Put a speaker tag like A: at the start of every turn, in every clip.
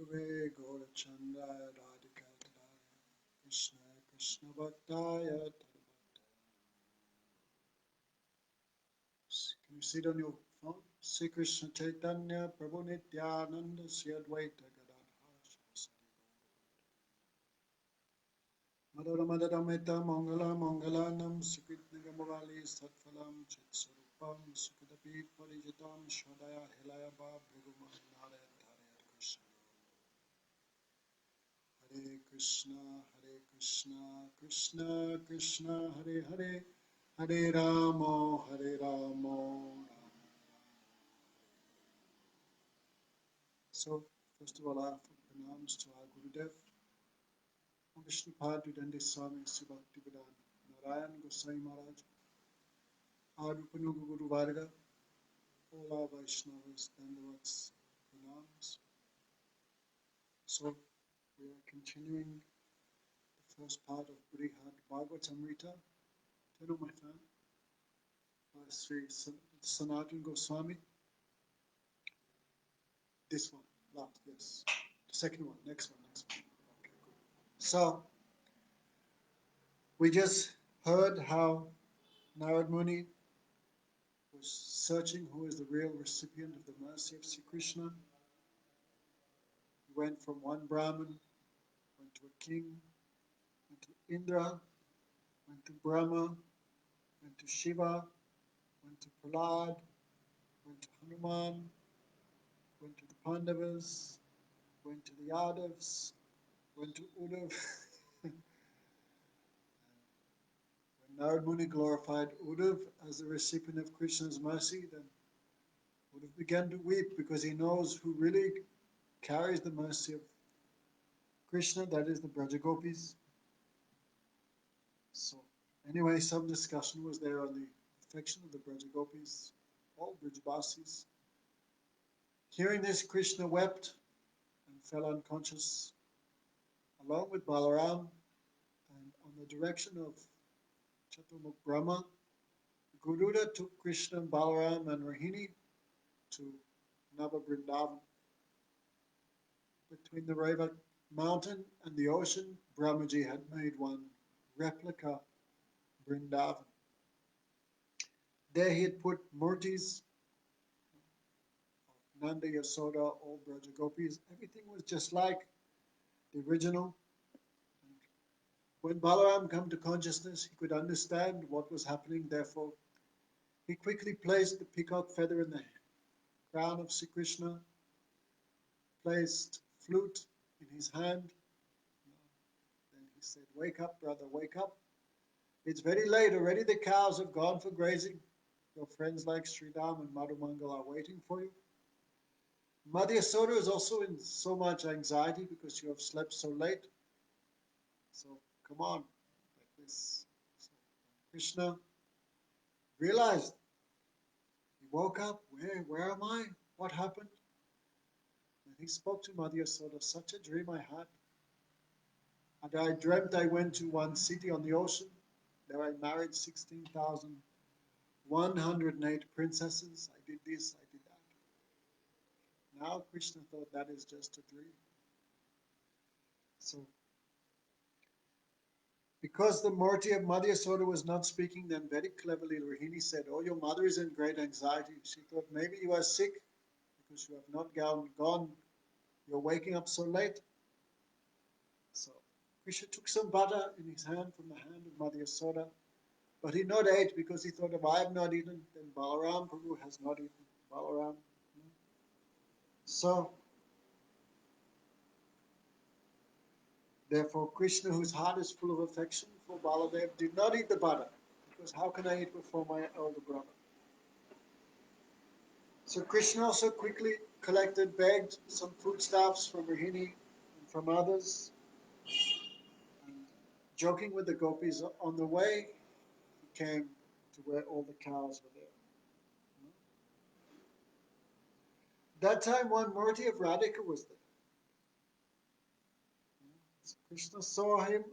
A: Gurave Gaurachandaya Radhikataya Krishna Krishna Bhaktaya Tadabhata. Can you see it on your phone? Sri Krishna Chaitanya Prabhu Nityananda Sri Advaita Gadadhara Madhura Madhadamita Mangala Mangalanam Sukritnigamavali Satfalam Chitsarupam Sukadapi Parijitam Shadaya Hilayaba Bhiguman Narayat Harayat Krishna Hare Krishna Krishna Krishna Hare Hare Hare Ramo Hare Ramo Rama Rama. So first of all I offer pranams to our Gurudev Vishnupad Vidandi Swami Sri Bhakti Narayan Gosai Maharaj, our Rupanuga Guru Varga, all our Vaisnavas, Dandavats, pranams. So we are continuing the first part of Brhad Bhagavatamrita, Tenu my fan, by Sri Sanatana Goswami. This one, last, yes. The second one, next one. Okay, good. So we just heard how Narad Muni was searching who is the real recipient of the mercy of Sri Krishna. He went from one Brahmin, went to a king, went to Indra, went to Brahma, went to Shiva, went to Prahlad, went to Hanuman, went to the Pandavas, went to the Yadavas, went to Uddhav. When Narad Muni glorified Uddhav as the recipient of Krishna's mercy, then Uddhav began to weep because he knows who really carries the mercy of Krishna, that is the Braja Gopis. So anyway, some discussion was there on the affection of the Braja Gopis, all Brijbasis. Hearing this, Krishna wept and fell unconscious, along with Balaram, and on the direction of Chaturmukh Brahma, Garuda took Krishna, Balaram and Rohini to Nava-Vrindavan. Between the Reva mountain and the ocean, Brahmaji had made one replica Vrindavan. There he had put murtis of Nanda, Yasoda, all Braja Gopis. Everything was just like the original. And when Balaram came to consciousness, he could understand what was happening. Therefore, he quickly placed the peacock feather in the crown of Sri Krishna, placed flute in his hand. Then he said, "Wake up, brother, wake up. It's very late already. The cows have gone for grazing. Your friends like Sridham and Madhumangal are waiting for you. Mother Yasoda is also in so much anxiety because you have slept so late. So come on, like this." So Krishna realized. He woke up. Where am I? What happened? And he spoke to Mother Yasoda. Such a dream I had. And I dreamt I went to one city on the ocean. There I married 16,108 princesses. I did this, I did that. Now Krishna thought that is just a dream. So, because the Murti of Mother Yasoda was not speaking, then very cleverly Rohini said, "Oh, your mother is in great anxiety." She thought, maybe you are sick because you have not gone. You're waking up so late. So Krishna took some butter in his hand from the hand of Mother Yasoda, but he not ate because he thought, if I have not eaten, then Balaram Prabhu has not eaten. Balaram. So, therefore, Krishna, whose heart is full of affection for Baladev, did not eat the butter, because how can I eat before my elder brother? So Krishna also quickly begged some foodstuffs from Rohini and from others. And joking with the gopis on the way, he came to where all the cows were there. That time one Murti of Radhika was there. So Krishna saw her,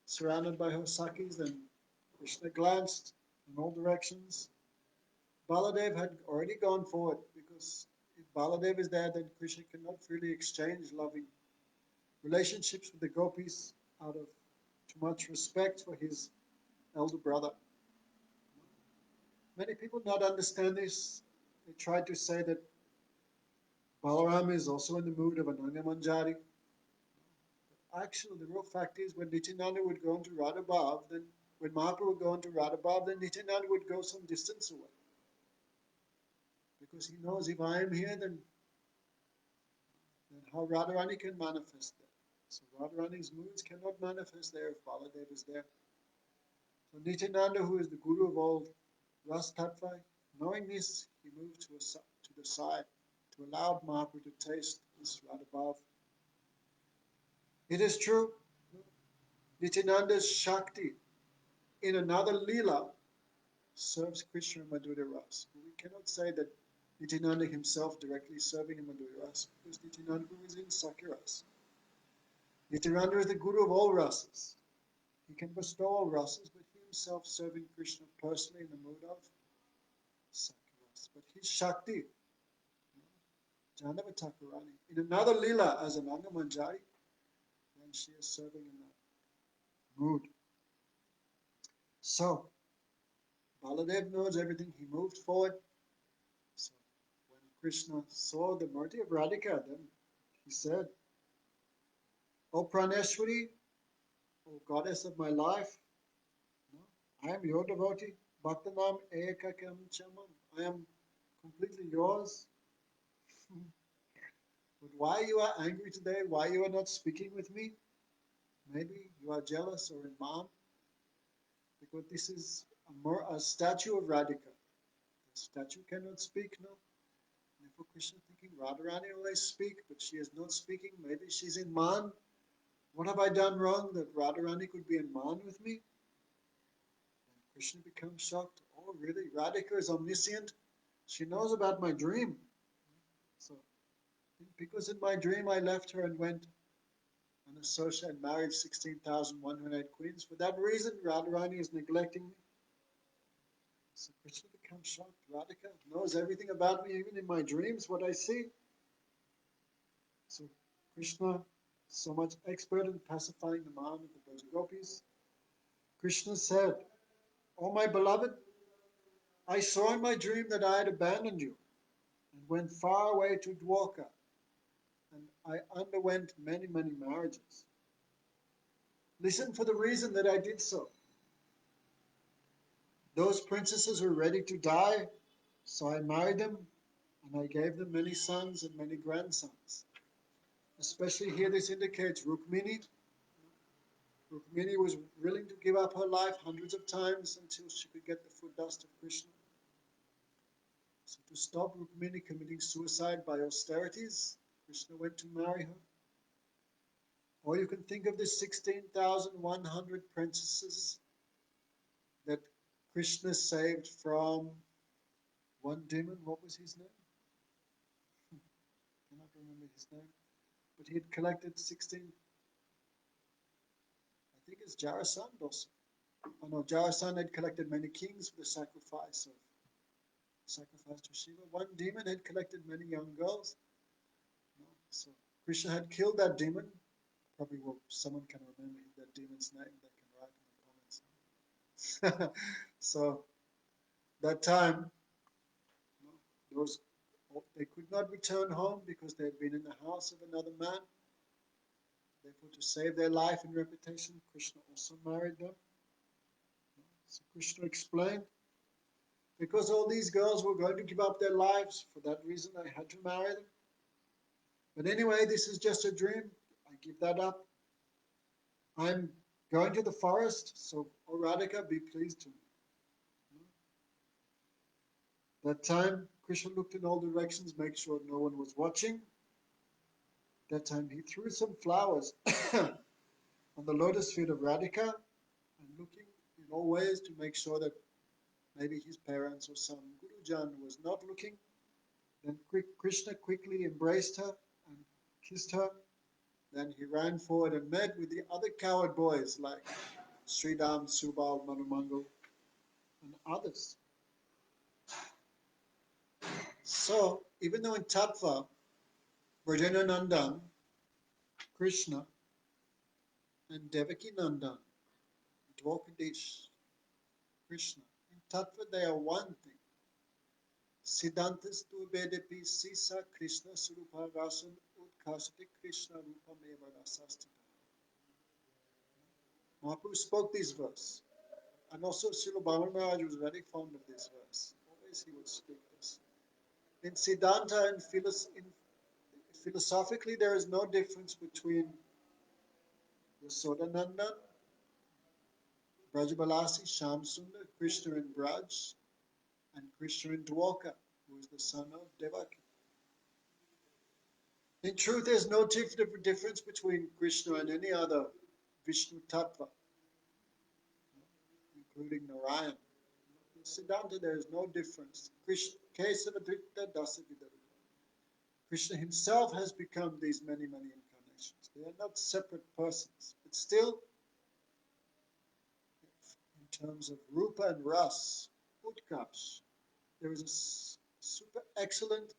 A: surrounded by her Sakis, and Krishna glanced in all directions. Baladev had already gone forward because If Baladev is there, then Krishna cannot freely exchange loving relationships with the gopis out of too much respect for his elder brother. Many people not understand this. They try to say that Balaram is also in the mood of an Angamanjari. Actually, the real fact is when Nityananda would go into Radhabhav, then when Mahaprabhu would go into Radhabhav, then Nityananda would go some distance away. Because he knows if I am here, then how Radharani can manifest there. So Radharani's moods cannot manifest there if Baladev is there. So Nityananda, who is the guru of all Ras Tattva, knowing this, he moved to the side to allow Mahaprabhu to taste this Radhabhav. It is true, Nityananda's Shakti in another lila serves Krishna Madhura Ras. We cannot say that Nityananda himself directly serving in Madhura Ras because Nityananda is in Sakya-ras. Nityananda is the guru of all rasas. He can bestow all rasas, but he himself serving Krishna personally in the mood of Sakya-ras. But his Shakti, Janava Thakurani, in another lila as an Angamanjari, then she is serving in that mood. So, Baladev knows everything. He moved forward. So, when Krishna saw the mercy of Radhika, then he said, O Praneshwari, O goddess of my life, I am your devotee. Bhaktanam ekakam chamam. I am completely yours. But why you are angry today? Why you are not speaking with me? Maybe you are jealous or in maan. Because this is a statue of Radhika. The statue cannot speak, no? Therefore Krishna thinking, Radharani always speak, but she is not speaking. Maybe she's in maan. What have I done wrong that Radharani could be in maan with me? And Krishna becomes shocked. Oh, really? Radhika is omniscient? She knows about my dream. So, because in my dream I left her and went on a social and married 16,108 queens. For that reason, Radharani is neglecting me. So Krishna becomes shocked. Radhika knows everything about me, even in my dreams, what I see. So Krishna, so much expert in pacifying the maan of the Braj gopis. Krishna said, O my beloved, I saw in my dream that I had abandoned you and went far away to Dwarka, and I underwent many, many marriages. Listen for the reason that I did so. Those princesses were ready to die, so I married them, and I gave them many sons and many grandsons. Especially here this indicates Rukmini. Rukmini was willing to give up her life hundreds of times until she could get the foot dust of Krishna. So to stop Rukmini committing suicide by austerities, Krishna went to marry her. Or you can think of the 16,100 princesses that Krishna saved from one demon. What was his name? I cannot remember his name. But he had collected 16, I think it's Jarasandh also. Oh no, Jarasandh had collected many kings for the sacrifice to Shiva. One demon had collected many young girls. No, so Krishna had killed that demon. Probably someone can remember that demon's name. They can write in the comments. So that time, they could not return home because they had been in the house of another man. Therefore, to save their life and reputation, Krishna also married them. So Krishna explained, because all these girls were going to give up their lives, for that reason I had to marry them. But anyway, this is just a dream. I give that up. I'm going to the forest, so O Radhika, be pleased to me. That time, Krishna looked in all directions, make sure no one was watching. That time he threw some flowers on the lotus feet of Radhika and looking in all ways to make sure that maybe his parents or some Gurujan was not looking. Then Krishna quickly embraced her and kissed her. Then he ran forward and met with the other coward boys like Sridham, Subal, Manu Mangal, and others. So, even though in Tattva, Vrajana Krishna, and Devaki Nandan, Dwakadish, Krishna, in Tattva they are one thing. Siddhantas tu vedepi sisa Krishna Surupa Rasan Utkasati Krishna Rupa Meva Rasastita. Mahaprabhu spoke this verse. And also Srila Bhavan Maharaj was very fond of this verse. Always he would speak this. In Siddhanta and philosophically, there is no difference between Yasodanandan, Brajabalasi, Shamsundar, Krishna in Braj, and Krishna in Dwarka, who is the son of Devaki. In truth, there's no difference between Krishna and any other Vishnu Tattva, including Narayan. In Siddhanta, there is no difference. Krishna himself has become these many, many incarnations. They are not separate persons. But still, in terms of Rupa and Ras, Utkarsh, there is a super excellent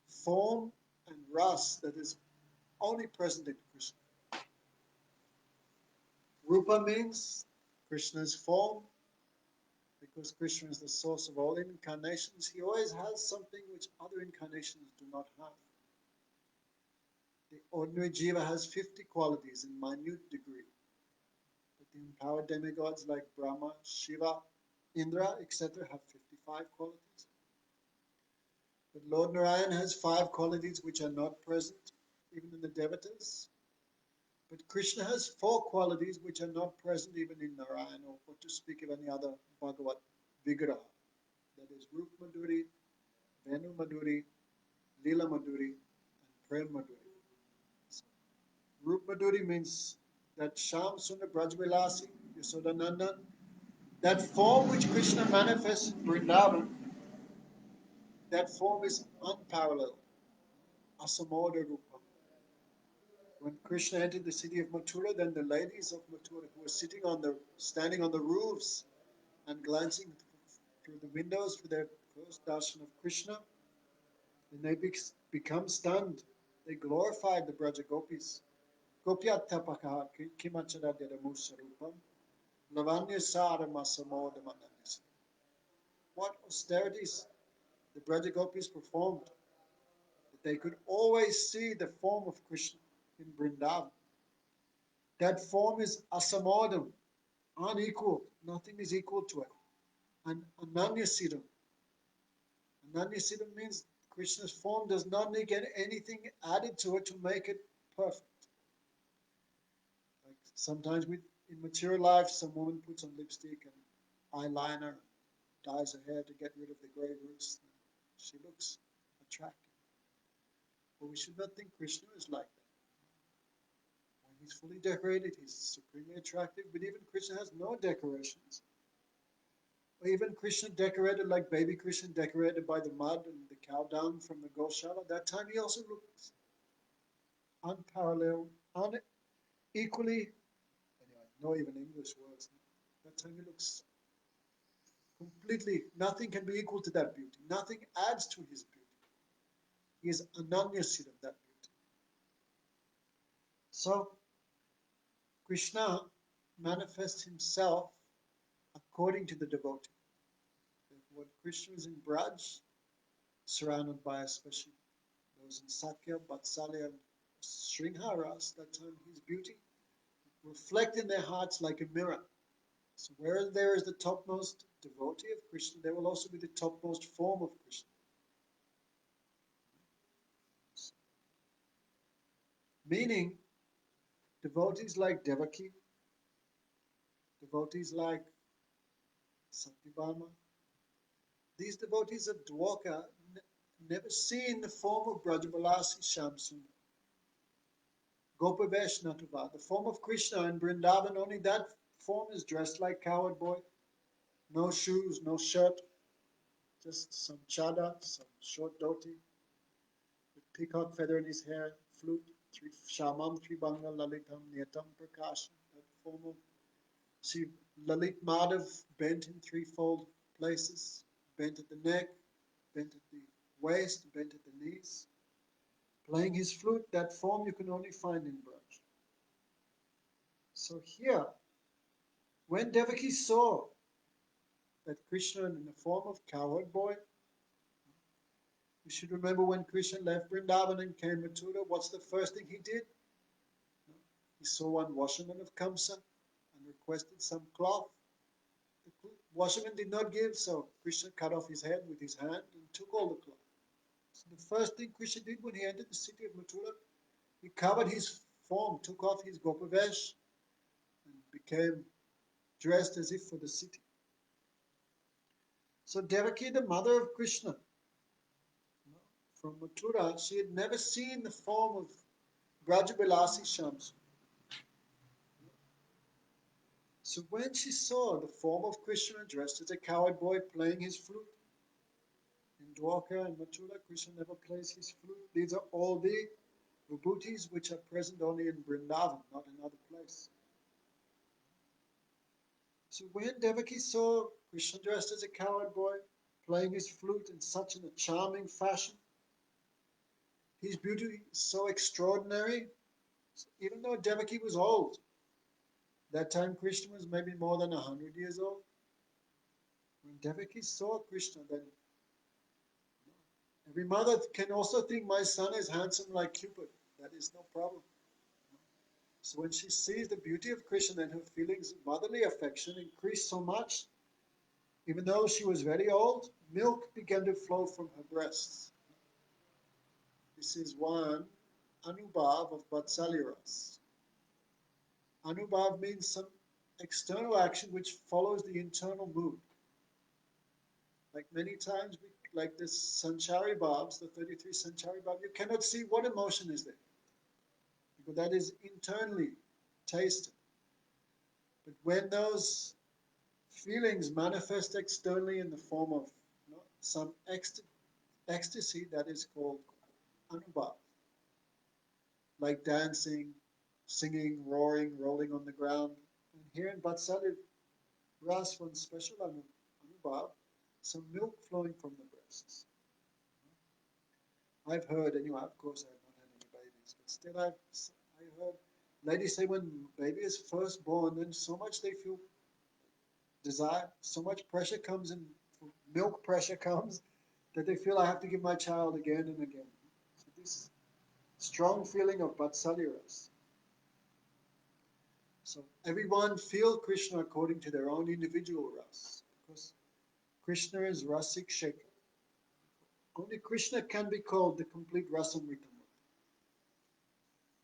A: form and Ras that is only present in Krishna. Rupa means Krishna's form. Because Krishna is the source of all incarnations, he always has something which other incarnations do not have. The ordinary jiva has 50 qualities in minute degree. But the empowered demigods like Brahma, Shiva, Indra, etc. have 55 qualities. But Lord Narayan has 5 qualities which are not present even in the devatas. But Krishna has 4 qualities which are not present even in Narayan, or to speak of any other Bhagavat Vigraha. That is Rup Madhuri, Venu Madhuri, Lila Madhuri, and Prem Madhuri. So, Rup Madhuri means that Sham Sundar Brajvilasi, Yasodanandan, that form which Krishna manifests in Vrindavan, that form is unparalleled. Asamoda Rupa. When Krishna entered the city of Mathura, then the ladies of Mathura who were standing on the roofs and glancing through the windows for their first darshan of Krishna, then they become stunned. They glorified the Braja Gopis. Gopyattapakaha kimachara dedamursarupam lavanya saramasamodamananis. What austerities the Braja Gopis performed, that they could always see the form of Krishna in Vrindavan. That form is asamodam, unequal. Nothing is equal to it. And ananyasidam. Ananyasidam means Krishna's form does not need anything added to it to make it perfect. Like sometimes in material life, some woman puts on lipstick and eyeliner, dyes her hair to get rid of the gray roots. She looks attractive. But we should not think Krishna is like that. When he's fully decorated, he's supremely attractive. But even Krishna has no decorations. Or even Krishna decorated like baby Krishna decorated by the mud and the cow dung from the Goshala. That time he also looks unparalleled, equally, anyway, no even English words. That time he looks completely, nothing can be equal to that beauty. Nothing adds to his beauty. He is ananyasid of that beauty. So, Krishna manifests himself according to the devotee. When Krishna is in Braj, surrounded by especially those in Sakya, Vatsalya, and Sringharas, that time his beauty reflect in their hearts like a mirror. So where there is the topmost devotee of Krishna, there will also be the topmost form of Krishna. Meaning, devotees like Devaki, devotees like Satyabhama, these devotees of Dwarka never see in the form of Brajabalasi Shamsundar. Gopavesh Natava, the form of Krishna in Vrindavan, only that form is dressed like cowherd boy. No shoes, no shirt, just some chada, some short dhoti, with peacock feather in his hair, flute, Shamam Tribanga Lalitam Niyatam Prakasham, that form of see Lalit Madhav bent in threefold places, bent at the neck, bent at the waist, bent at the knees, playing his flute. That form you can only find in Vraj. So here, when Devaki saw that Krishna in the form of cowherd boy, you should remember when Krishna left Vrindavan and came to Mathura, what's the first thing he did? He saw one washerman of Kamsa and requested some cloth. The washerman did not give, so Krishna cut off his head with his hand and took all the cloth. So the first thing Krishna did when he entered the city of Mathura, he covered his form, took off his gopavesh, and became dressed as if for the city. So Devaki, the mother of Krishna, from Mathura, she had never seen the form of Brajabilasi Shams. So when she saw the form of Krishna dressed as a cowherd boy playing his flute, in Dwarka and Mathura, Krishna never plays his flute. These are all the vibhutis which are present only in Vrindavan, not in other places. So when Devaki saw Krishna dressed as a cowherd boy, playing his flute in such a charming fashion, his beauty is so extraordinary, even though Devaki was old, that time Krishna was maybe more than 100 years old. When Devaki saw Krishna, then every mother can also think my son is handsome like Cupid. That is no problem. So when she sees the beauty of Krishna, then her feelings of motherly affection increased so much. Even though she was very old, milk began to flow from her breasts. This is one anubhav of Vatsalyaras. Anubhav means some external action which follows the internal mood. Like many times, like this Sanchari Bhavs, the 33 Sanchari Bhavs, you cannot see what emotion is there, because that is internally tasted. But when those feelings manifest externally in the form of some ecstasy, that is called anubhav. Like dancing, singing, roaring, rolling on the ground. And here in Vatsalya Ras, one special anubhav, some milk flowing from the breasts. I've heard, anyway, of course I have not had any babies, but still I heard ladies say when baby is first born, then so much they feel desire, so much pressure comes in, milk pressure comes, that they feel I have to give my child again and again. So this strong feeling of Vatsalyaras. So everyone feel Krishna according to their own individual ras, because Krishna is Rasik Shekhar. Only Krishna can be called the complete Rasamrita.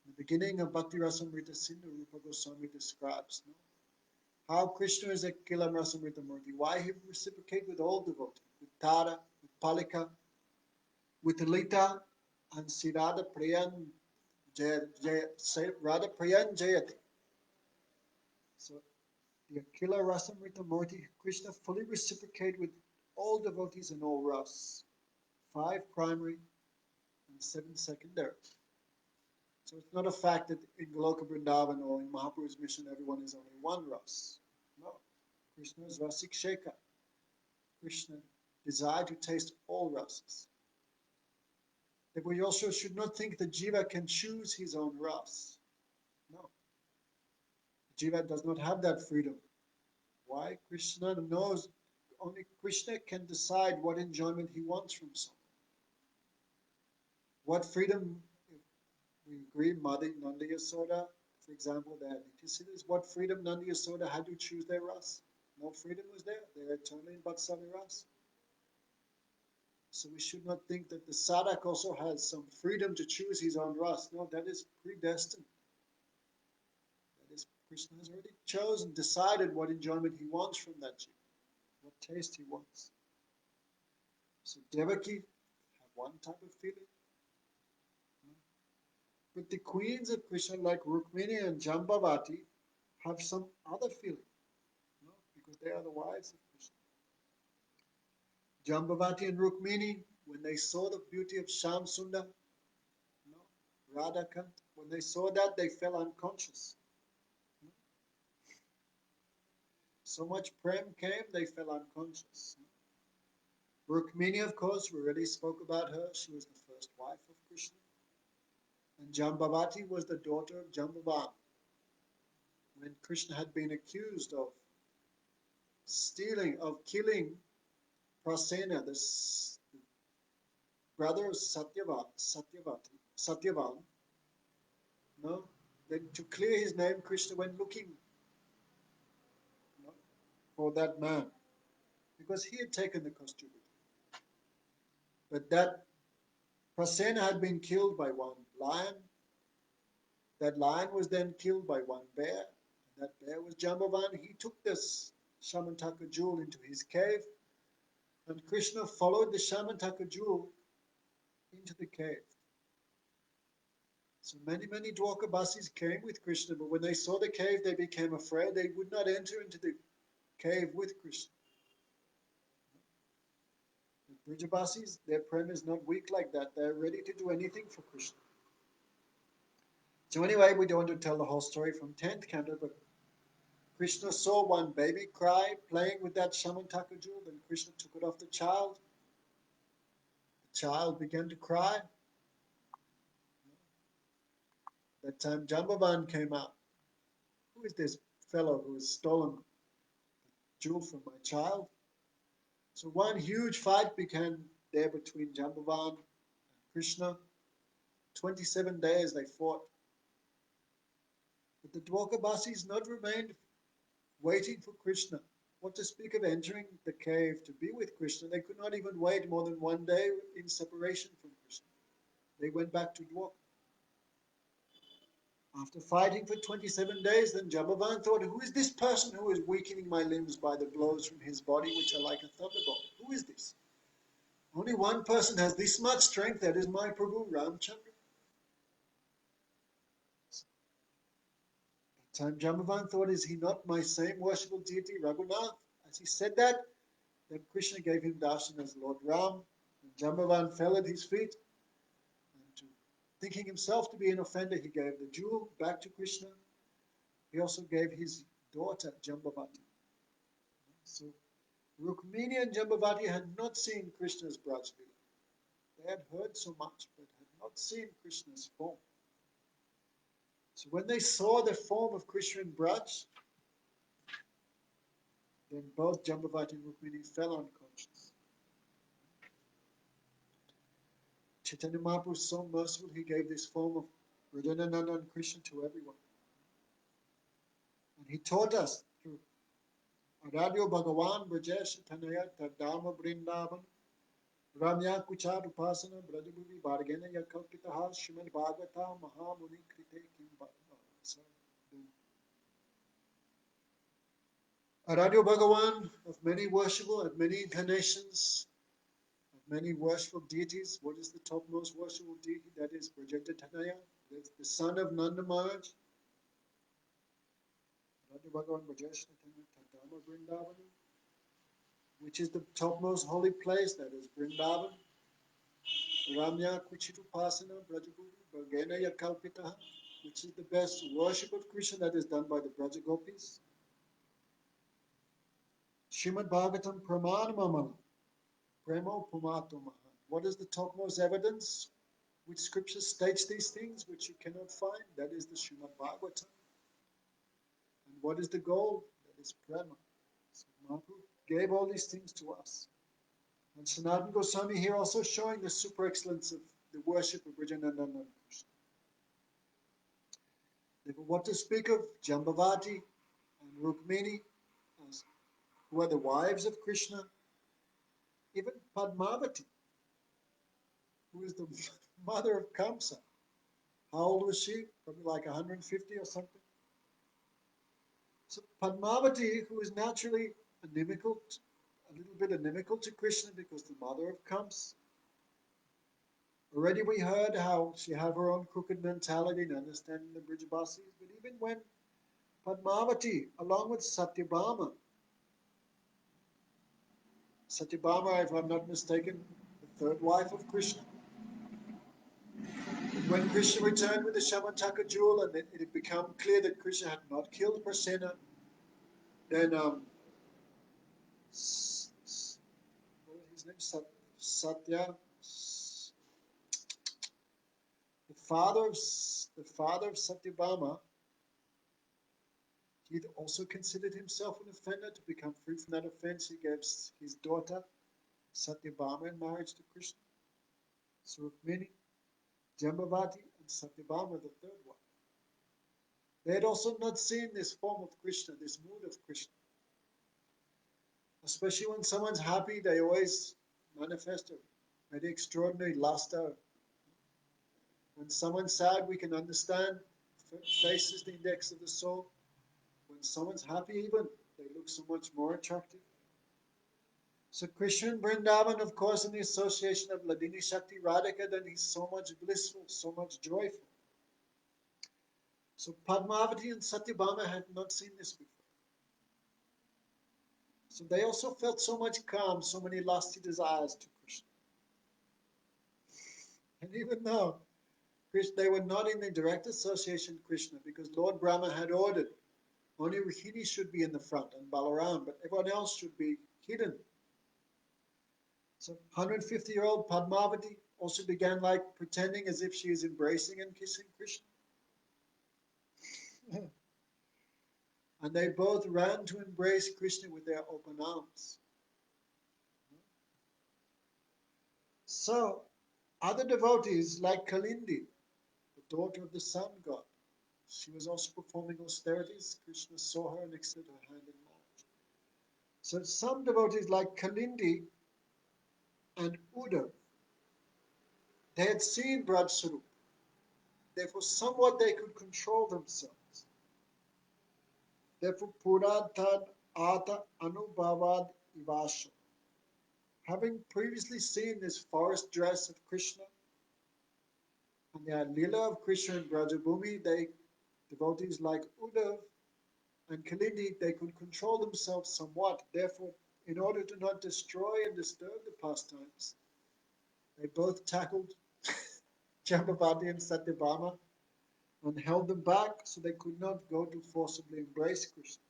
A: In the beginning of Bhakti Rasamrita Sindhu, Rupa Goswami describes how Krishna is a Kila Rasamrita Murti, why he reciprocate with all devotees, with Tara, with Palika, with Lita, and Sirada Priyan Radha Priyan Jayati. So the Akila Rasamrita Murti, Krishna fully reciprocate with all devotees in all ras, 5 primary and 7 secondary. So it's not a fact that in Goloka Vrindavan or in Mahaprabhu's mission everyone is only one ras. No. Krishna is Rasik Shekhar. Krishna desired to taste all rasas. That we also should not think that Jiva can choose his own ras. No. Jiva does not have that freedom. Why? Krishna knows only Krishna can decide what enjoyment he wants from someone. What freedom, if we agree, Mother Nanda Yasoda, for example, they had Nitya, what freedom Nanda Yasoda had to choose their ras? No freedom was there. They were eternally in Vatsalya ras. So we should not think that the sadhak also has some freedom to choose his own ras. No, that is predestined. That is, Krishna has already chosen, decided what enjoyment he wants from that jiva, what taste he wants. So Devaki have one type of feeling. But the queens of Krishna, like Rukmini and Jambavati, have some other feeling, because they are the wives of Krishna. Jambavati and Rukmini, when they saw the beauty of Sham Sundar, Radhakant, when they saw that, they fell unconscious. So much prem came, they fell unconscious. Rukmini, of course, we already spoke about her. She was the first wife of Krishna. And Jambavati was the daughter of Jambavan. When Krishna had been accused of killing Prasena, the brother of Satyavan, no? Then to clear his name, Krishna went looking, for that man, because he had taken the costume. But that Prasena had been killed by one lion. That lion was then killed by one bear. And that bear was Jambavan. He took this Shamantaka jewel into his cave, and Krishna followed the Shamantaka jewel into the cave. So many Dwarkabasis came with Krishna, but when they saw the cave, they became afraid. They would not enter into the cave with Krishna. The Brijabasis, their prem is not weak like that. They're ready to do anything for Krishna. So anyway, we don't want to tell the whole story from 10th canto, but Krishna saw one baby cry, playing with that Shamantaka jewel, then Krishna took it off the child. The child began to cry. That time Jambavan came out. Who is this fellow who has stolen the jewel from my child? So one huge fight began there between Jambavan and Krishna. 27 days they fought. But the Dwarkabasis not remained waiting for Krishna. What to speak of entering the cave to be with Krishna? They could not even wait more than one day in separation from Krishna. They went back to Dwarka. After fighting for 27 days, then Jambavan thought, who is this person who is weakening my limbs by the blows from his body, which are like a thunderbolt? Who is this? Only one person has this much strength, that is my Prabhu, Ramchandra. At the time Jambavan thought, is he not my same worshipful deity, Raghunath? As he said that, then Krishna gave him darshan as Lord Ram, and Jambavan fell at his feet. Thinking himself to be an offender, he gave the jewel back to Krishna. He also gave his daughter, Jambavati. So Rukmini and Jambavati had not seen Krishna's Brhad lila. They had heard so much, but had not seen Krishna's form. So when they saw the form of Krishna in Brhad, then both Jambavati and Rukmini fell unconscious. Chaitanya Mahaprabhu was so merciful, he gave this form of Radhanananda and Krishna to everyone. And he taught us through Radyo Bhagavan Brajesh Tanaya Nava-Vrindavan Ramya Kuchar Upasana Brajabhuvi Bhargena Yakalpitaha Srimad Bhagavata Mahamuni Krite Kim Radyo Bhagavan, of many worshipful and many incarnations, of many worshipful deities. What is the topmost worshipful deity? That is Brajeta Tanaya, that's the son of Nanda Maharaj. Radyo Bhagavan Brajesh Tanaya Vrindavan, which is the topmost holy place, that is Vrindavan. Ramya Kuchitupasana Brajabhuvi Bhargena Yakalpitaha, which is the best worship of Krishna that is done by the Braja Gopis. Srimad Bhagavatam Pramanamamam Premo Pumato Mahan. What is the topmost evidence? Which scripture states these things which you cannot find? That is the Srimad Bhagavatam. And what is the goal? That is Prema. So Mahaprabhu gave all these things to us. And Sanatana Goswami here also showing the super excellence of the worship of Vrijananda and Krishna. Therefore, what to speak of Jambavati and Rukmini, who are the wives of Krishna, even Padmavati, who is the mother of Kamsa. How old was she? Probably like 150 or something. So Padmavati, who is naturally a little bit inimical to Krishna because the mother of Kamsa. Already we heard how she had her own crooked mentality in understanding the Brijabasis, but even when Padmavati, along with Satyabhama, if I'm not mistaken, the third wife of Krishna, when Krishna returned with the Shamantaka jewel and it had become clear that Krishna had not killed Prasena, then what was his name? Satya, the father of Satyabhama, he also considered himself an offender. To become free from that offense, he gave his daughter Satyabhama in marriage to Krishna. So Rukmini, Jambavati, and Satyabhama, the third one. They had also not seen this form of Krishna, this mood of Krishna. Especially when someone's happy, they always manifest a very extraordinary luster. When someone's sad, we can understand. Face is the index of the soul. When someone's happy even, they look so much more attractive. So Krishna in Vrindavan, of course, in the association of Ladini Shakti Radhika, then he's so much blissful, so much joyful. So Padmavati and Satyabhama had not seen this before. So they also felt so much calm, so many lusty desires to Krishna. And even though they were not in the direct association with Krishna, because Lord Brahma had ordered only Rohini should be in the front and Balaram, but everyone else should be hidden. So 150-year-old Padmavati also began like pretending as if she is embracing and kissing Krishna. And they both ran to embrace Krishna with their open arms. So other devotees like Kalindi, the daughter of the sun god, she was also performing austerities. Krishna saw her and extended her hand in marriage. So some devotees like Kalindi and Uddhav, they had seen Brhad Sarup. Therefore, somewhat they could control themselves. Therefore, Puratad Ata Anubhavad Ivasha. Having previously seen this forest dress of Krishna and the lila of Krishna in Brajabhumi, devotees like Uddhav and Kalindi, they could control themselves somewhat. Therefore, in order to not destroy and disturb the pastimes, they both tackled Jambavati and Satyabhama and held them back so they could not go to forcibly embrace Krishna.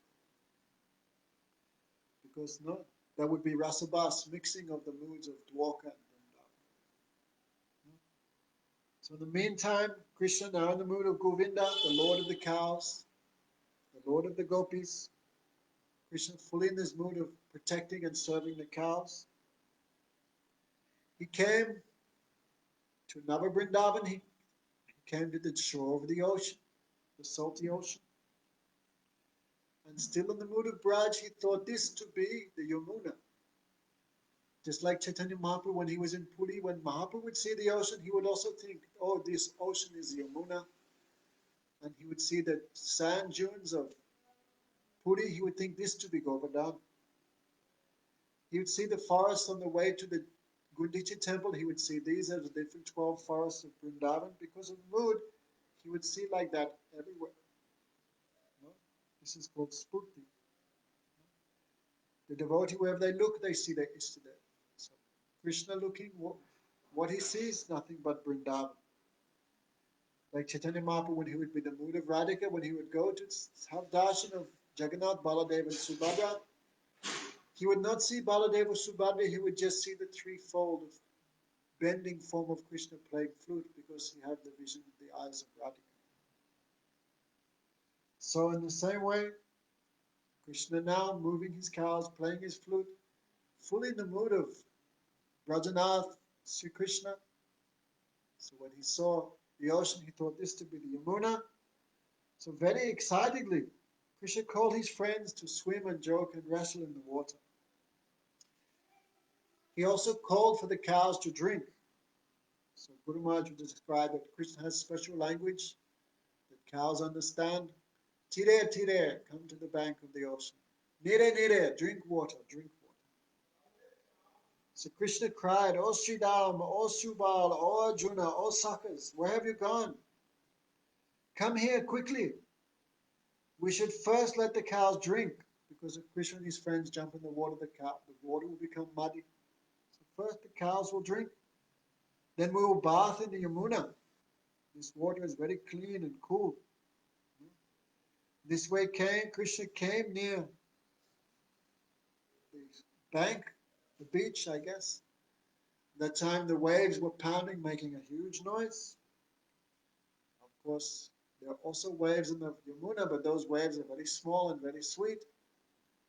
A: Because no, that would be rasas, mixing of the moods of Dwarka and Vrindavan. So in the meantime, Krishna, now in the mood of Govinda, the Lord of the cows, the Lord of the gopis, Krishna fully in this mood of protecting and serving the cows. He came to Nava-Vrindavan, he came to the shore of the ocean, the salty ocean. And still in the mood of Vraj, he thought this to be the Yamuna. Just like Chaitanya Mahaprabhu, when he was in Puri, when Mahaprabhu would see the ocean, he would also think, oh, this ocean is Yamuna. And he would see the sand dunes of Puri, he would think this to be Govardhan. He would see the forests on the way to the Gundicha temple, he would see these as the different 12 forests of Vrindavan. Because of mood, he would see like that everywhere. No? This is called Spurti. The devotee, wherever they look, they see their Ishtadev. So Krishna looking, what he sees, nothing but Vrindavan. Like Chaitanya Mahaprabhu, when he would be in the mood of Radhika, when he would go to have darshan of Jagannath, Baladev, and Subhadra, he would not see Baladev or Subhadra, he would just see the threefold of bending form of Krishna playing flute, because he had the vision of the eyes of Radhika. So in the same way, Krishna now moving his cows, playing his flute, fully in the mood of Brajanath, Sri Krishna. So when he saw the ocean, he thought this to be the Yamuna. So very excitedly, Krishna called his friends to swim and joke and wrestle in the water. He also called for the cows to drink. So Guru Maharaj would describe that Krishna has special language that cows understand. Tire, tire, come to the bank of the ocean. Nire, nire, drink water, drink water. So Krishna cried, O Sridham, O Subal, O Arjuna, O Sakhas, where have you gone? Come here quickly. We should first let the cows drink, because if Krishna and his friends jump in the water, the water will become muddy. So first the cows will drink, then we will bath in the Yamuna. This water is very clean and cool. This way Krishna came near the bank, the beach, I guess. That time the waves were pounding, making a huge noise. Of course, there are also waves in the Yamuna, but those waves are very small and very sweet.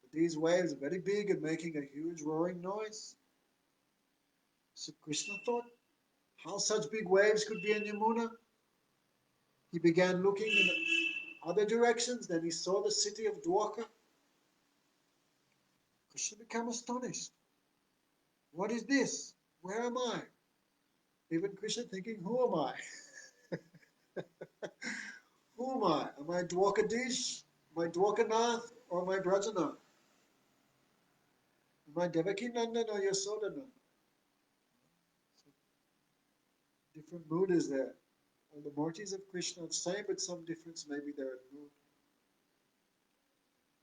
A: But these waves are very big and making a huge roaring noise. So Krishna thought, how such big waves could be in Yamuna? He began looking in other directions. Then he saw the city of Dwarka. Krishna became astonished. What is this? Where am I? Even Krishna thinking, who am I? Who am I? Am I Dwarkadish? Am I Dwarkanath? Or am I Brajanath? Am I Devaki Nandan or Yasodhana? So different mood is there. All the Murtis of Krishna are the same, but some difference maybe there in mood.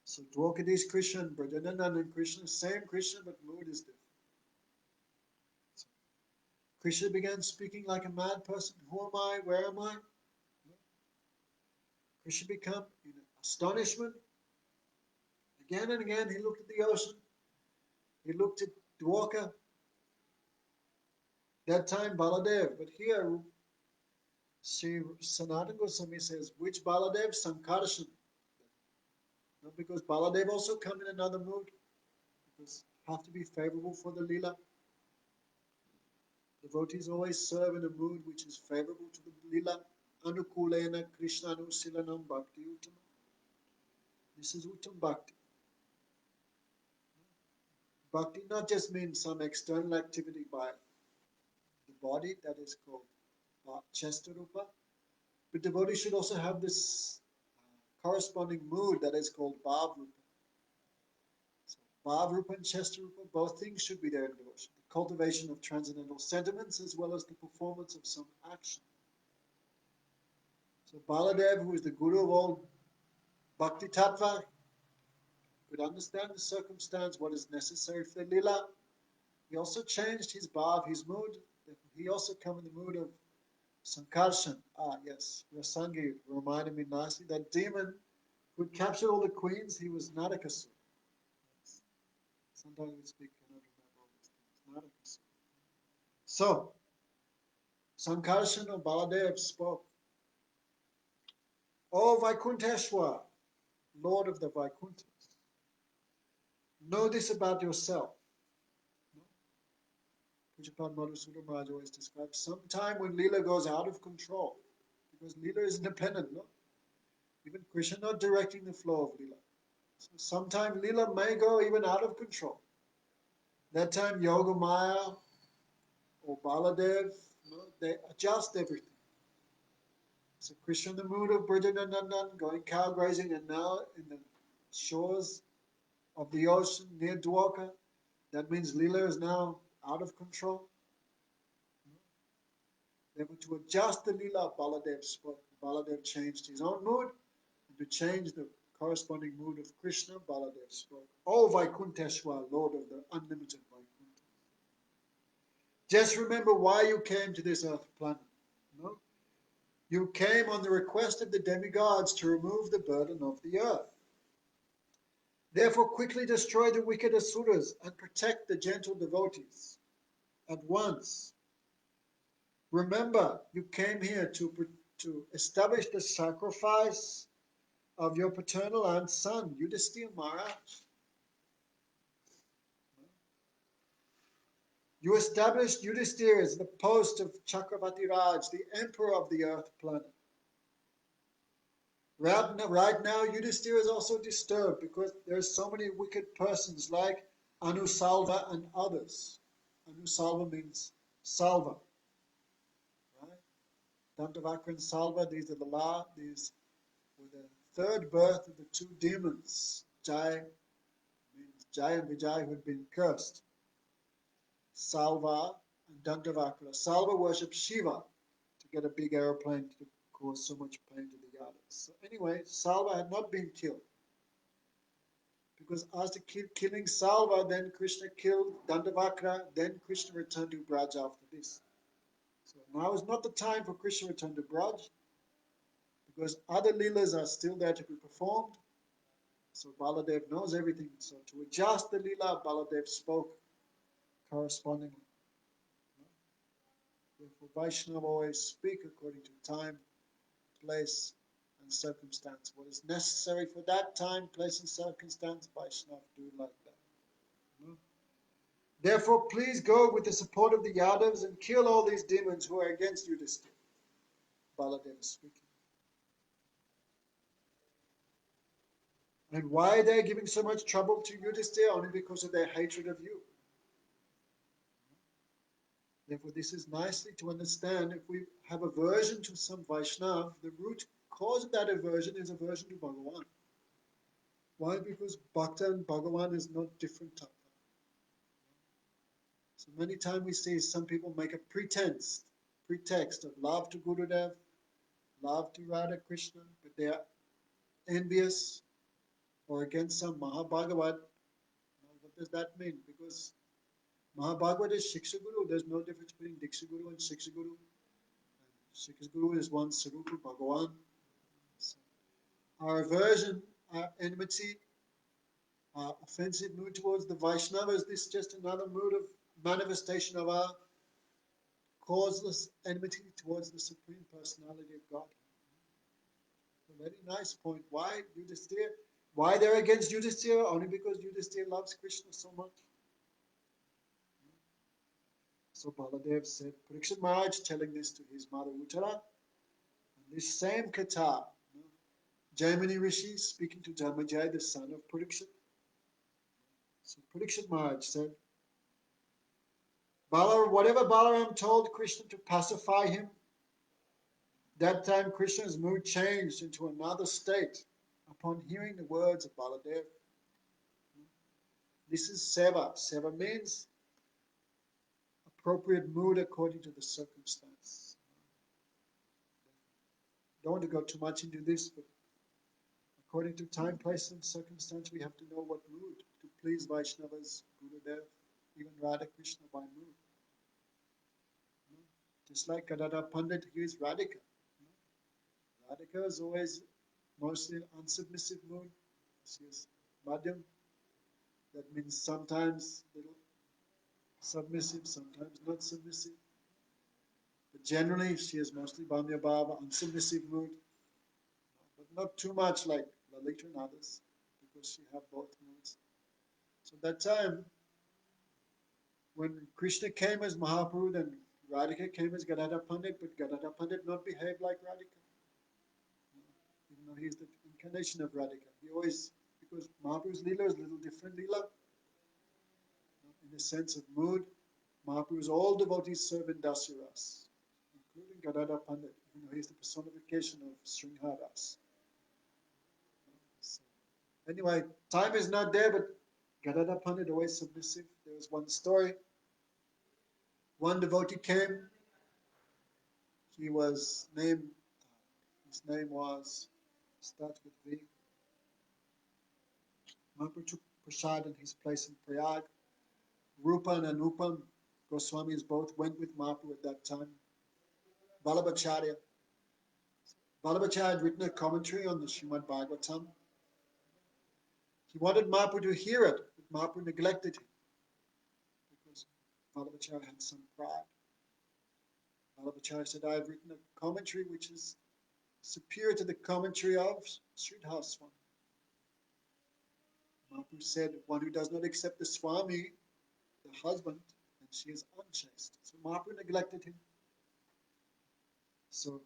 A: So Dwarkadish Krishna and Brajanandan Krishna, same Krishna, but mood is different. So Krishna began speaking like a mad person. Who am I? Where am I? Krishna became in astonishment. Again and again he looked at the ocean. He looked at Dwarka. That time Baladev. But here Sri Sanatana Goswami says, which Baladev? Sankarshan. Not because Baladev also come in another mood. Because have to be favorable for the lila. Devotees always serve in a mood which is favorable to the lila. Anukulena Krishna Anusilanam Bhakti Uttama. This is Uttam Bhakti. Bhakti not just means some external activity by the body, that is called Chestarupa, but devotee should also have this corresponding mood that is called Bhavrupa. So Bhavrupa and Chestarupa, both things should be there in devotion. The cultivation of transcendental sentiments as well as the performance of some action. So Baladev, who is the guru of all Bhakti Tattva, could understand the circumstance, what is necessary for the lila. He also changed his bhav, his mood. He also come in the mood of Sankarshan. Ah, yes, Rasangi reminded me nicely. That demon who had captured all the queens, he was Narakasura. Yes. Sometimes we speak, cannot remember all these things. Narakasura. So, Sankarshan or Baladev spoke, O Vaikunteshwar, Lord of the Vaikunthas, know this about yourself. Pujapad Madhusudana Maharaj always describes sometime when Leela goes out of control, because Leela is independent, no? Even Krishna not directing the flow of Leela. So sometime Leela may go even out of control. That time Yoga Maya or Baladev, they adjust everything. So Krishna in the mood of Brajanandan, going cow grazing, and now in the shores of the ocean near Dwarka, that means Leela is now out of control. They were to adjust the lila. Baladev spoke. Baladev changed his own mood, and to change the corresponding mood of Krishna, Baladev spoke. O Vaikunteshwar, Lord of the unlimited Vaikuntha. Just remember why you came to this earth planet. No? You came on the request of the demigods to remove the burden of the earth. Therefore, quickly destroy the wicked asuras and protect the gentle devotees at once. Remember, you came here to establish the sacrifice of your paternal aunt's son, Yudhisthira Maharaj. You established Yudhisthira as the post of Chakravarti Raj, the emperor of the earth planet. Right now, Yudhisthira is also disturbed because there are so many wicked persons like Anusalva and others. Anusalva means salva. Right? Dantavakra and Salva, these are these were the third birth of the two demons. Jai means Jai and Vijay, who had been cursed. Salva and Dantavakra. Salva worshipped Shiva to get a big aeroplane to cause so much pain to the Yadavas. So anyway, Salva had not been killed. Because after killing Salva, then Krishna killed Dantavakra, then Krishna returned to Vraj after this. So now is not the time for Krishna to return to Vraj, because other leelas are still there to be performed. So Baladev knows everything. So to adjust the lila, Baladev spoke correspondingly. Therefore, Vaishnava always speak according to time, place, and circumstance. What is necessary for that time, place, and circumstance, Vaishnava do like that. No? Therefore, please go with the support of the Yadavas and kill all these demons who are against Yudhisthira. Baladev is speaking. And why are they giving so much trouble to Yudhisthira? Only because of their hatred of you. Therefore, this is nicely to understand. If we have aversion to some Vaishnava, the root cause of that aversion is aversion to Bhagavan. Why? Because Bhakta and Bhagavan is not different tattva. So many times we see some people make a pretext of love to Gurudev, love to Radha Krishna, but they are envious or against some Mahabhagavat. What does that mean? Because Mahabhagavat is Shiksha Guru. There's no difference between Diksha Guru and Shiksha Guru. Shiksha Guru is one Sarupa Bhagavan. So our aversion, our enmity, our offensive mood towards the Vaishnavas, this is just another mood of manifestation of our causeless enmity towards the Supreme Personality of God. A very nice point. Why Yudhisthira? Why they're against Yudhisthira? Only because Yudhisthira loves Krishna so much. So Baladev said, Parikshit Maharaj telling this to his mother Uttara, and this same Katha, Jaimini Rishi speaking to Dharmajaya, the son of Parikshit. So Parikshit Maharaj said, whatever Balaram told Krishna to pacify him, that time Krishna's mood changed into another state upon hearing the words of Baladev. This is seva. Seva means appropriate mood according to the circumstance. Don't want to go too much into this, but according to time, place, and circumstance, we have to know what mood to please Vaishnavas, Gurudev, even Radha Krishna by mood. Just like Gadadhar Pandit, he is Radhika. Radhika is always mostly in unsubmissive mood. She is Madhyam. That means sometimes little submissive, sometimes not submissive. But generally, she is mostly Bhamya Bhava, unsubmissive mood. But not too much like Lalita and others, because she have both moods. So that time, when Krishna came as Mahaprabhu, then Radhika came as Gadadhar Pandit, but Gadadhar Pandit not behave like Radhika. Even though he's the incarnation of Radhika. He always, because Mahaprabhu's lila is a little different lila. In the sense of mood, Mahaprabhu's all devotees serve in Dasiras, including Gadadhar Pandit, even though he's the personification of Sringharas. So, anyway, time is not there, but Gadadhar Pandit always submissive. There was one story. One devotee came. He was named, his name was, starts with V. Mahaprabhu took prasad in his place in Prayag. Rupa and Anupam Goswamis both went with Mahaprabhu at that time. Vallabhacharya. Vallabhacharya had written a commentary on the Srimad Bhagavatam. He wanted Mahaprabhu to hear it, but Mahaprabhu neglected him because Vallabhacharya had some pride. Vallabhacharya said, I have written a commentary which is superior to the commentary of Sridhar Swami. Mahaprabhu said, one who does not accept the Swami, the husband, and she is unchaste. So Mahaprabhu neglected him. So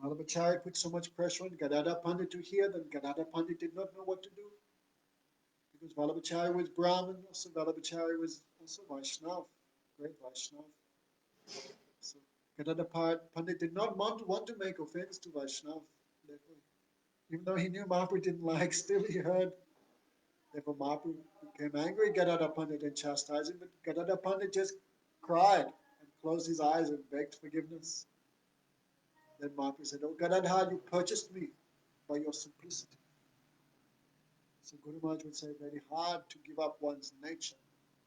A: Vallabhacharya put so much pressure on Gadadhar Pandit to hear that Gadadhar Pandit did not know what to do. Because Vallabhacharya was Brahmin, also Vallabhacharya was also Vaishnava, great Vaishnava. So Gadadhar Pandit did not want to make offense to Vaishnava. Therefore, even though he knew Mahaprabhu didn't like, still he heard. Therefore Mahaprabhu became angry at Gadadhar Pandit and chastised him, but Gadadhar Pandit just cried and closed his eyes and begged forgiveness. Then Mahaprabhu said, oh Gadadhar, you purchased me by your simplicity. So Guru Maharaj would say, very hard to give up one's nature.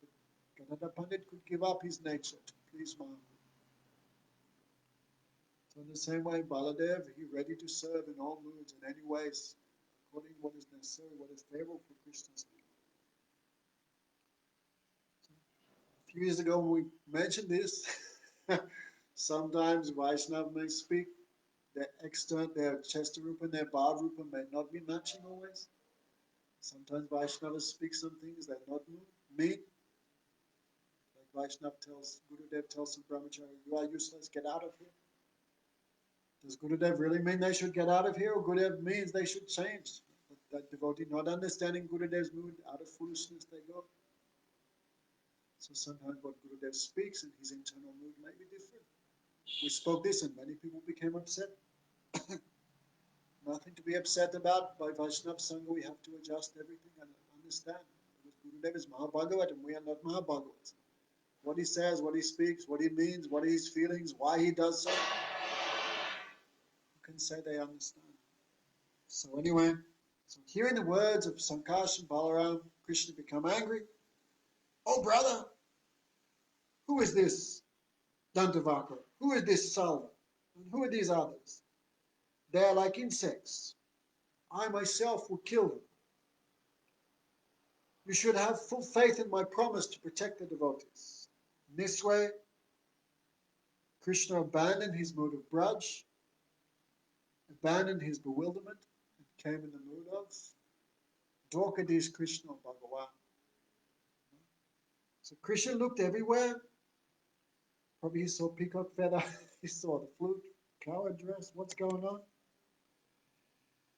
A: But Gadadhar Pandit could give up his nature to please Mahaprabhu. So in the same way, Baladev, he ready to serve in all moods, in any ways, according to what is necessary, what is favorable for Krishna's will. So, a few years ago when we mentioned this, Sometimes Vaishnava may speak, their Chester Rupa and their Bhad Rupa may not be matching always. Sometimes Vaishnavas speak some things that not mean. Like Gurudev tells some brahmachari, you are useless, get out of here. Does Gurudev really mean they should get out of here, or Gurudev means they should change? That devotee not understanding Gurudev's mood, out of foolishness they go. So sometimes what Gurudev speaks in his internal mood may be different. We spoke this and many people became upset. Nothing to be upset about. By Vaishnava Sangha we have to adjust everything and understand. Because Gurudev is Mahabhagavat and we are not Mahabhagavats. What he says, what he speaks, what he means, what are his feelings, why he does so, you can say they understand. So anyway, so hearing the words of Sankash and Balaram, Krishna become angry. Oh brother, who is this Dantavakra? Who is this Salva? And who are these others? They are like insects. I myself will kill them. You should have full faith in my promise to protect the devotees. In this way, Krishna abandoned his mood of Brhad, abandoned his bewilderment, and came in the mood of Dwarkadish Krishna Bhagavan. So Krishna looked everywhere. Probably he saw peacock feather, he saw the flute, coward dress, what's going on?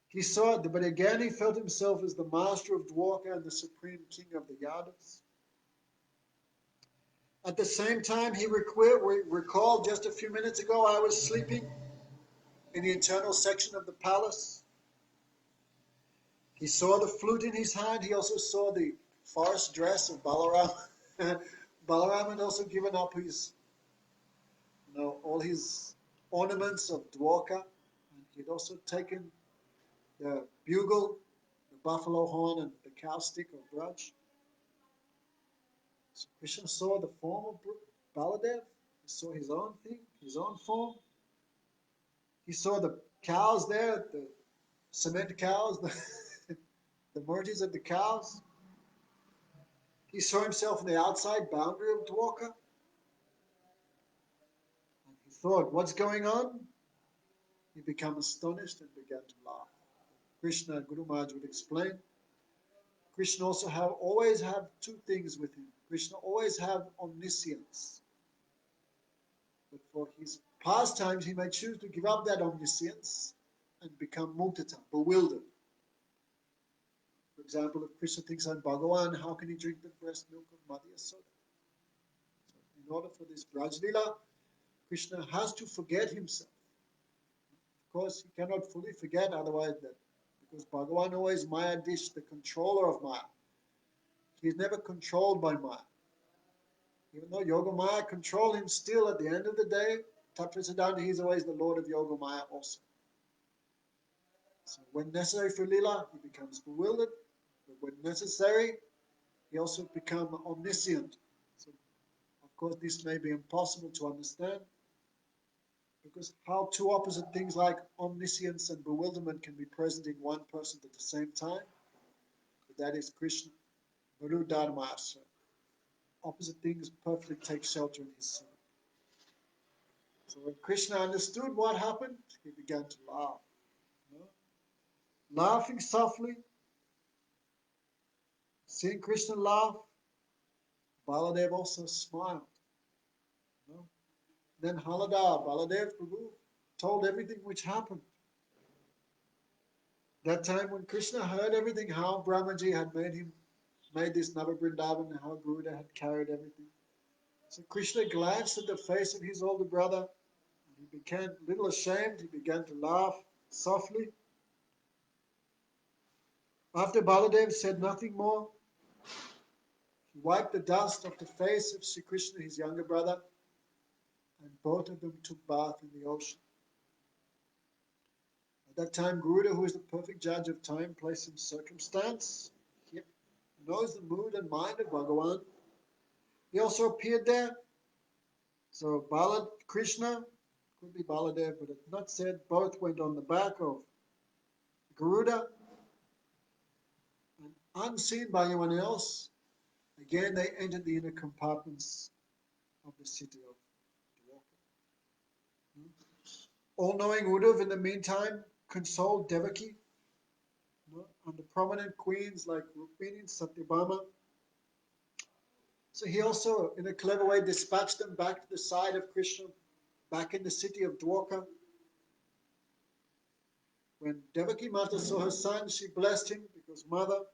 A: He saw it, but again he felt himself as the master of Dwarka and the supreme king of the Yadavas. At the same time, he recalled just a few minutes ago, I was sleeping in the internal section of the palace. He saw the flute in his hand. He also saw the forest dress of Balaram. Balaram had also given up his, all his ornaments of Dwarka. And he had also taken the bugle, the buffalo horn, and the cow stick of Vraj. So Krishna saw the form of Baladev. He saw his own thing, his own form. He saw the cows there, the cement cows, the murtis of the cows. He saw himself in the outside boundary of Dwarka. And he thought, what's going on? He became astonished and began to laugh. Krishna, Guru Maharaj would explain, Krishna also always have two things with him. Krishna always have omniscience. But for his pastimes, he may choose to give up that omniscience and become muktata, bewildered. For example, if Krishna thinks I'm Bhagavan, how can he drink the breast milk of Mother Yasoda? So in order for this Vraj lila, Krishna has to forget himself. Of course, he cannot fully forget, otherwise because Bhagavan always Maya Dish, the controller of Maya. He is never controlled by Maya. Even though Yoga Maya control him, still at the end of the day, Tattva Siddhanta, he is always the Lord of Yoga Maya also. So when necessary for lila, he becomes bewildered. But when necessary, he also becomes omniscient. So, of course, this may be impossible to understand, because how two opposite things like omniscience and bewilderment can be present in one person at the same time? But that is Krishna. Guru Dharmasa. Opposite things perfectly take shelter in his soul. So when Krishna understood what happened, he began to laugh. Laughing softly, seeing Krishna laugh, Baladev also smiled. Then Halada, Baladev Prabhu, told everything which happened. That time when Krishna heard everything, how Brahmaji had made this Nava-Vrindavan, and how Garuda had carried everything. So Krishna glanced at the face of his older brother, and he became a little ashamed. He began to laugh softly. After Baladev said nothing more, he wiped the dust off the face of Sri Krishna, his younger brother, and both of them took bath in the ocean. At that time, Garuda, who is the perfect judge of time, place, and circumstance, he knows the mood and mind of Bhagavan. He also appeared there. So Krishna, could be Baladev, but it's not said, both went on the back of Garuda. And unseen by anyone else, again they entered the inner compartments of the city of Dwarka. All-knowing Uddhav, in the meantime, consoled Devaki, under prominent queens like Rukmini and Satyabhama. So he also, in a clever way, dispatched them back to the side of Krishna, back in the city of Dwarka. When Devaki Mata saw her son, she blessed him because mother,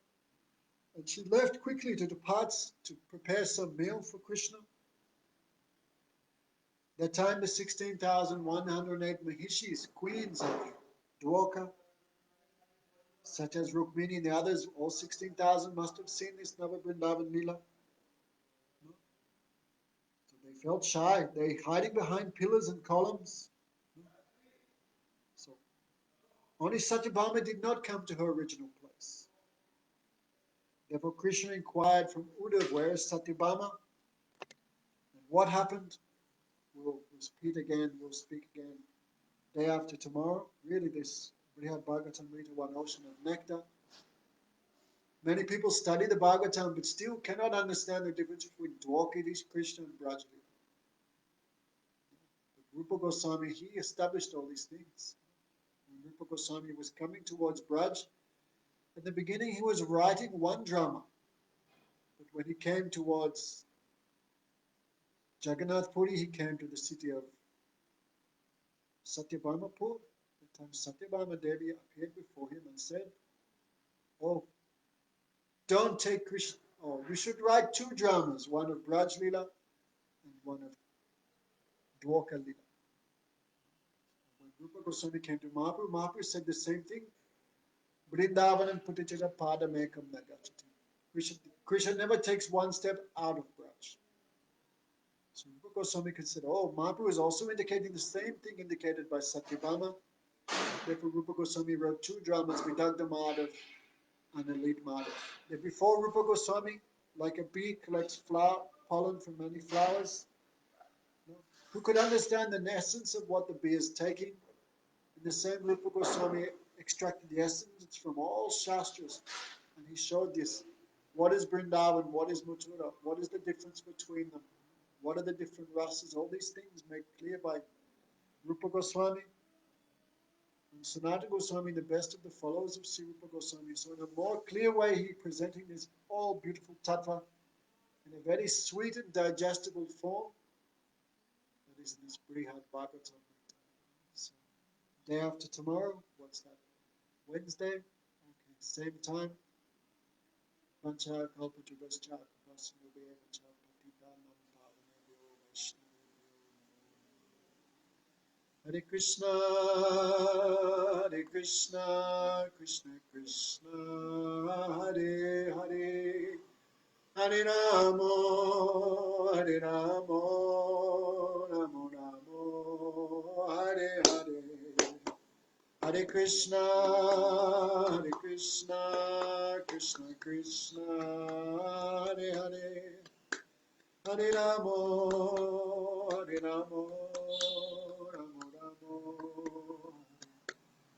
A: and she left quickly to depart to prepare some meal for Krishna. That time the 16,108 Mahishis, queens of Dwarka, such as Rukmini and the others, all 16,000 must have seen this Nava-Vrindavan lila. So they felt shy. They hiding behind pillars and columns. So only Satyabhama did not come to her original place. Therefore Krishna inquired from Uddhav, where is Satyabhama? And what happened? We'll speak again day after tomorrow. Really, this Brhad Bhagavatamrita, one ocean of nectar. Many people study the Bhagavatam but still cannot understand the difference between Dwarkadish Krishna and Vraj. Rupa Goswami, he established all these things. When Rupa Goswami was coming towards Braj, at the beginning he was writing one drama. But when he came towards Jagannath Puri, he came to the city of Satyabhamapur. At the time Satyabhama Devi appeared before him and said, oh, don't take Krishna. Oh, you should write two dramas, one of Braj Lila and one of Dwarka Lila. When Rupa Goswami came to Mahaprabhu, Mahaprabhu said the same thing. Vrindavanam putichara padamekam nagachati. Krishna never takes one step out of Braj. So Rupa Goswami considered, oh, Mahaprabhu is also indicating the same thing indicated by Satyabhama. Therefore Rupa Goswami wrote two dramas, Vidagdha Madhav and Alit Madhav. Before Rupa Goswami, like a bee collects pollen from many flowers, who could understand the essence of what the bee is taking? In the same Rupa Goswami extracted the essence from all Shastras, and he showed this. What is Vrindavan? What is Mathura? What is the difference between them? What are the different rasas? All these things made clear by Rupa Goswami. And Sanatana Goswami, the best of the followers of Sri Rupa Goswami. So in a more clear way, he presenting this all beautiful tattva in a very sweet and digestible form. That is in this Brihad Bhagavatamrita. So day after tomorrow, what's that? Wednesday? Okay, same time. Pancha Kalpajubascha Kapasnubhya Patitanam Pavanebhyo Vaishnavebhyo. Hare Krishna, Hare Krishna, Krishna Krishna, Hare Hare, Hare Rama, Hare Rama, Rama Rama, Hare Hare. Hare Krishna, Krishna Krishna, Hare Hare, Hare Rama, Rama Rama,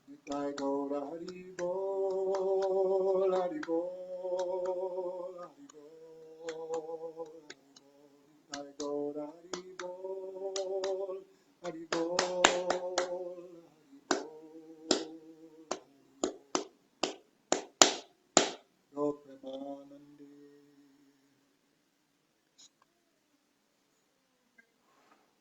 A: Nitai Gaura Hari Bol, Hari Bol.